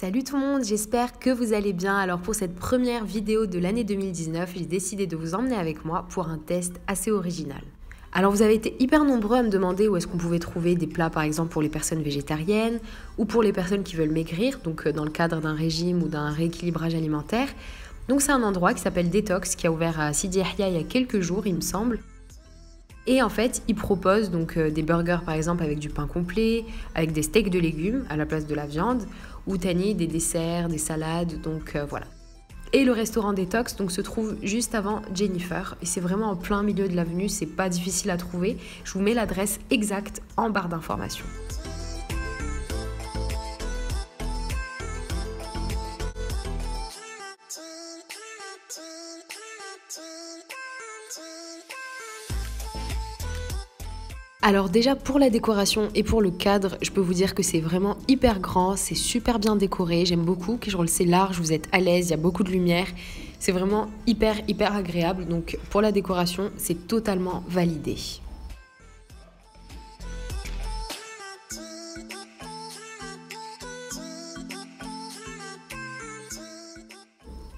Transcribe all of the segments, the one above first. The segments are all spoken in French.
Salut tout le monde, j'espère que vous allez bien. Alors pour cette première vidéo de l'année 2019, j'ai décidé de vous emmener avec moi pour un test assez original. Alors vous avez été hyper nombreux à me demander où est-ce qu'on pouvait trouver des plats par exemple pour les personnes végétariennes ou pour les personnes qui veulent maigrir, donc dans le cadre d'un régime ou d'un rééquilibrage alimentaire. Donc c'est un endroit qui s'appelle Detox qui a ouvert à Sidi Yahia il y a quelques jours il me semble. Et en fait, ils proposent donc des burgers par exemple avec du pain complet, avec des steaks de légumes à la place de la viande, ou tani, des desserts, des salades, donc voilà. Et le restaurant Detox donc, se trouve juste avant Jennifer, et c'est vraiment en plein milieu de l'avenue, c'est pas difficile à trouver. Je vous mets l'adresse exacte en barre d'informations. Alors déjà pour la décoration et pour le cadre, je peux vous dire que c'est vraiment hyper grand, c'est super bien décoré, j'aime beaucoup, c'est large, vous êtes à l'aise, il y a beaucoup de lumière, c'est vraiment hyper agréable, donc pour la décoration c'est totalement validé.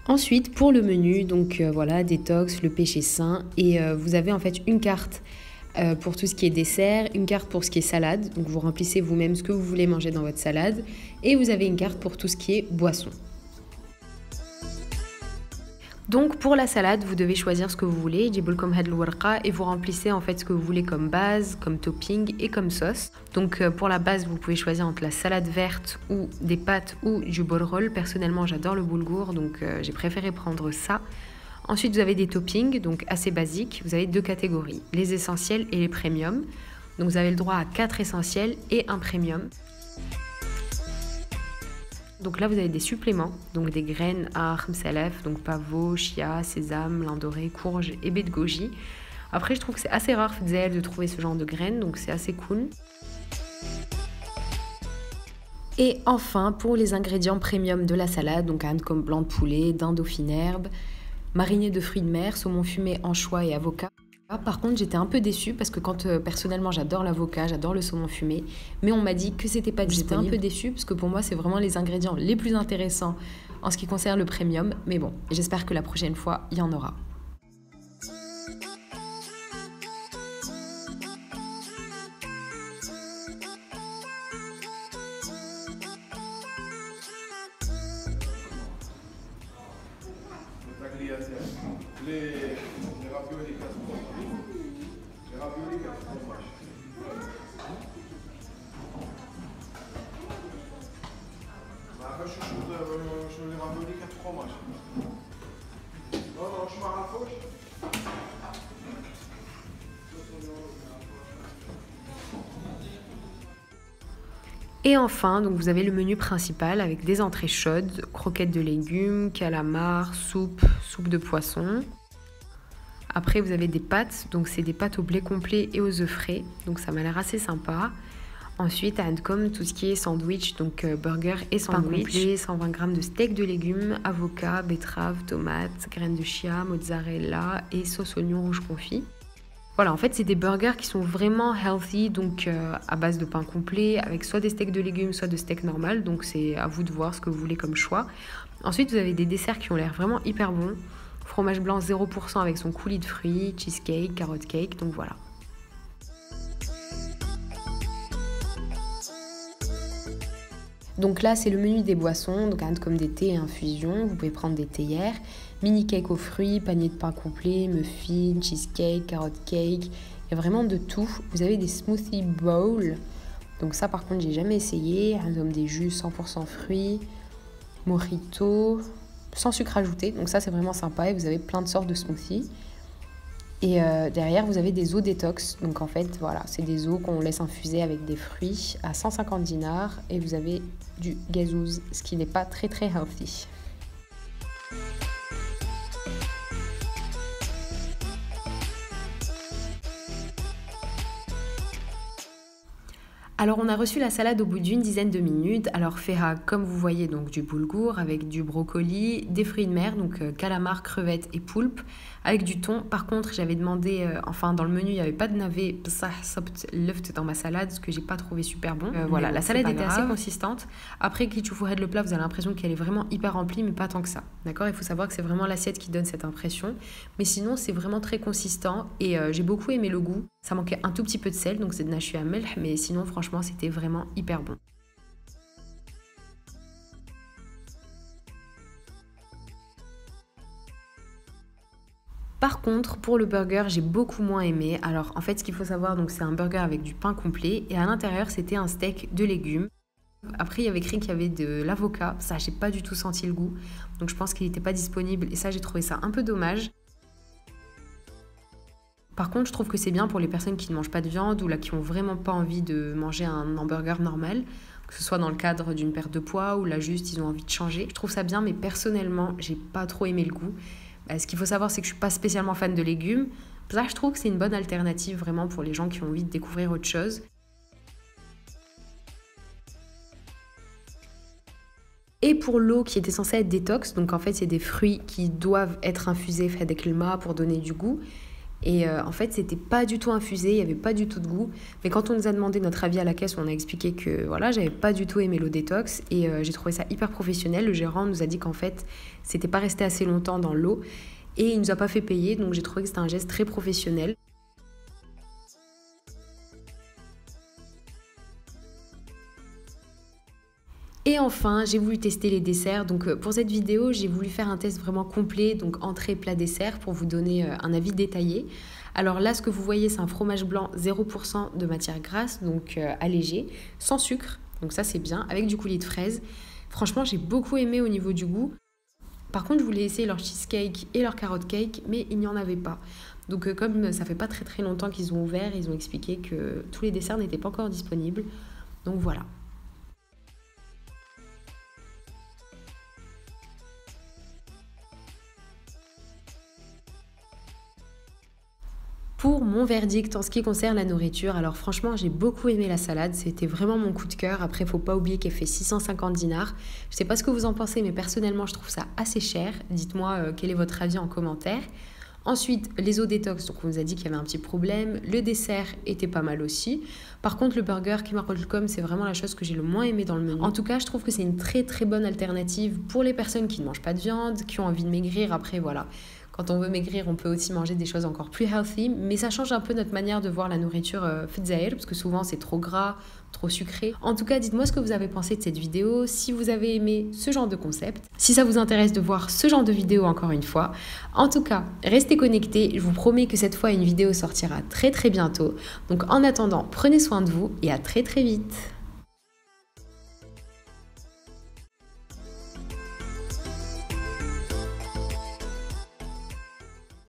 Ensuite pour le menu, donc voilà, détox, le péché sain, et vous avez en fait une carte pour tout ce qui est dessert, une carte pour ce qui est salade, donc vous remplissez vous-même ce que vous voulez manger dans votre salade, et vous avez une carte pour tout ce qui est boisson. Donc pour la salade, vous devez choisir ce que vous voulez, et vous remplissez en fait ce que vous voulez comme base, comme topping et comme sauce. Donc pour la base, vous pouvez choisir entre la salade verte ou des pâtes ou du bolrol. Personnellement, j'adore le boulgour, donc j'ai préféré prendre ça. Ensuite, vous avez des toppings, donc assez basiques. Vous avez deux catégories, les essentiels et les premiums. Donc vous avez le droit à 4 essentiels et un premium. Donc là, vous avez des suppléments, donc des graines à khmsalef, donc pavot, chia, sésame, lin doré, courge et baie de goji. Après, je trouve que c'est assez rare de trouver ce genre de graines, donc c'est assez cool. Et enfin, pour les ingrédients premium de la salade, donc un comme blanc de poulet, dinde au herbe, mariné de fruits de mer, saumon fumé, anchois et avocat. Par contre, j'étais un peu déçue parce que personnellement j'adore l'avocat, j'adore le saumon fumé, mais on m'a dit que c'était pas disponible. J'étais un peu déçue parce que pour moi c'est vraiment les ingrédients les plus intéressants en ce qui concerne le premium, mais bon, j'espère que la prochaine fois il y en aura. Les raviolis 4 fromages. Les raviolis 4 fromages. ما شو les raviolis 4 fromages. Non, je m'en rapproche. Et enfin, donc vous avez le menu principal avec des entrées chaudes, croquettes de légumes, calamars, soupe de poisson. Après, vous avez des pâtes, donc c'est des pâtes au blé complet et aux œufs frais, donc ça m'a l'air assez sympa. Ensuite, comme tout ce qui est sandwich, donc burger et sandwich, complet, 120 g de steak de légumes, avocat, betterave, tomates, graines de chia, mozzarella et sauce oignon rouge confit. Voilà, en fait, c'est des burgers qui sont vraiment healthy, donc à base de pain complet, avec soit des steaks de légumes, soit de steak normal, donc c'est à vous de voir ce que vous voulez comme choix. Ensuite, vous avez des desserts qui ont l'air vraiment hyper bons. Fromage blanc 0% avec son coulis de fruits, cheesecake, carotte cake, donc voilà. Donc là, c'est le menu des boissons, donc comme des thés et infusions. Vous pouvez prendre des théières, mini cake aux fruits, panier de pain complet, muffins, cheesecake, carotte cake. Il y a vraiment de tout. Vous avez des smoothie bowls. Donc ça, par contre, j'ai jamais essayé. Comme des jus 100% fruits, mojito, sans sucre ajouté. Donc ça, c'est vraiment sympa. Et vous avez plein de sortes de smoothies. Et derrière, vous avez des eaux détox. Donc en fait, voilà, c'est des eaux qu'on laisse infuser avec des fruits à 150 dinars. Et vous avez du gazouz, ce qui n'est pas très healthy. Alors on a reçu la salade au bout d'une dizaine de minutes. Alors Feha, comme vous voyez, donc du boulgour avec du brocoli, des fruits de mer, donc calamar, crevettes et poulpe, avec du thon. Par contre, j'avais demandé, dans le menu, il n'y avait pas de navet, ça left dans ma salade, ce que j'ai pas trouvé super bon. Voilà, la salade était assez consistante. Après, quand tu fouettes le plat, vous avez l'impression qu'elle est vraiment hyper remplie, mais pas tant que ça. D'accord, il faut savoir que c'est vraiment l'assiette qui donne cette impression. Mais sinon, c'est vraiment très consistant et j'ai beaucoup aimé le goût. Ça manquait un tout petit peu de sel, donc c'est de nachu à melh, mais sinon, franchement, c'était vraiment hyper bon. Par contre, pour le burger, j'ai beaucoup moins aimé. Alors, en fait, ce qu'il faut savoir, donc c'est un burger avec du pain complet et à l'intérieur, c'était un steak de légumes. Après, il y avait écrit qu'il y avait de l'avocat. Ça, j'ai pas du tout senti le goût. Donc, je pense qu'il n'était pas disponible et ça, j'ai trouvé ça un peu dommage. Par contre, je trouve que c'est bien pour les personnes qui ne mangent pas de viande ou là qui ont vraiment pas envie de manger un hamburger normal, que ce soit dans le cadre d'une perte de poids ou là juste ils ont envie de changer. Je trouve ça bien, mais personnellement, j'ai pas trop aimé le goût. Ce qu'il faut savoir, c'est que je suis pas spécialement fan de légumes. Là, je trouve que c'est une bonne alternative vraiment pour les gens qui ont envie de découvrir autre chose. Et pour l'eau qui était censée être détox, donc en fait, c'est des fruits qui doivent être infusés avec le ma pour donner du goût. Et en fait, c'était pas du tout infusé, il n'y avait pas du tout de goût. Mais quand on nous a demandé notre avis à la caisse, on a expliqué que voilà, j'avais pas du tout aimé l'eau détox et j'ai trouvé ça hyper professionnel. Le gérant nous a dit qu'en fait, c'était pas resté assez longtemps dans l'eau et il nous a pas fait payer, donc j'ai trouvé que c'était un geste très professionnel. Et enfin, j'ai voulu tester les desserts. Donc pour cette vidéo, j'ai voulu faire un test vraiment complet, donc entrée, plat, dessert, pour vous donner un avis détaillé. Alors là, ce que vous voyez, c'est un fromage blanc 0% de matière grasse, donc allégé, sans sucre. Donc ça, c'est bien, avec du coulis de fraises. Franchement, j'ai beaucoup aimé au niveau du goût. Par contre, je voulais essayer leur cheesecake et leur carrot cake, mais il n'y en avait pas. Donc comme ça fait pas très longtemps qu'ils ont ouvert, ils ont expliqué que tous les desserts n'étaient pas encore disponibles. Donc voilà. Pour mon verdict en ce qui concerne la nourriture, alors franchement j'ai beaucoup aimé la salade, c'était vraiment mon coup de cœur. Après faut pas oublier qu'elle fait 650 dinars. Je sais pas ce que vous en pensez, mais personnellement je trouve ça assez cher. Dites-moi quel est votre avis en commentaire. Ensuite, les eaux détox, donc on nous a dit qu'il y avait un petit problème. Le dessert était pas mal aussi. Par contre, le burger Kemar Welcome, c'est vraiment la chose que j'ai le moins aimé dans le menu. En tout cas, je trouve que c'est une très bonne alternative pour les personnes qui ne mangent pas de viande, qui ont envie de maigrir. Après, voilà. Quand on veut maigrir, on peut aussi manger des choses encore plus healthy, mais ça change un peu notre manière de voir la nourriture fetzaïr, parce que souvent c'est trop gras, trop sucré. En tout cas, dites-moi ce que vous avez pensé de cette vidéo, si vous avez aimé ce genre de concept, si ça vous intéresse de voir ce genre de vidéo encore une fois. En tout cas, restez connectés, je vous promets que cette fois une vidéo sortira très bientôt. Donc en attendant, prenez soin de vous et à très vite.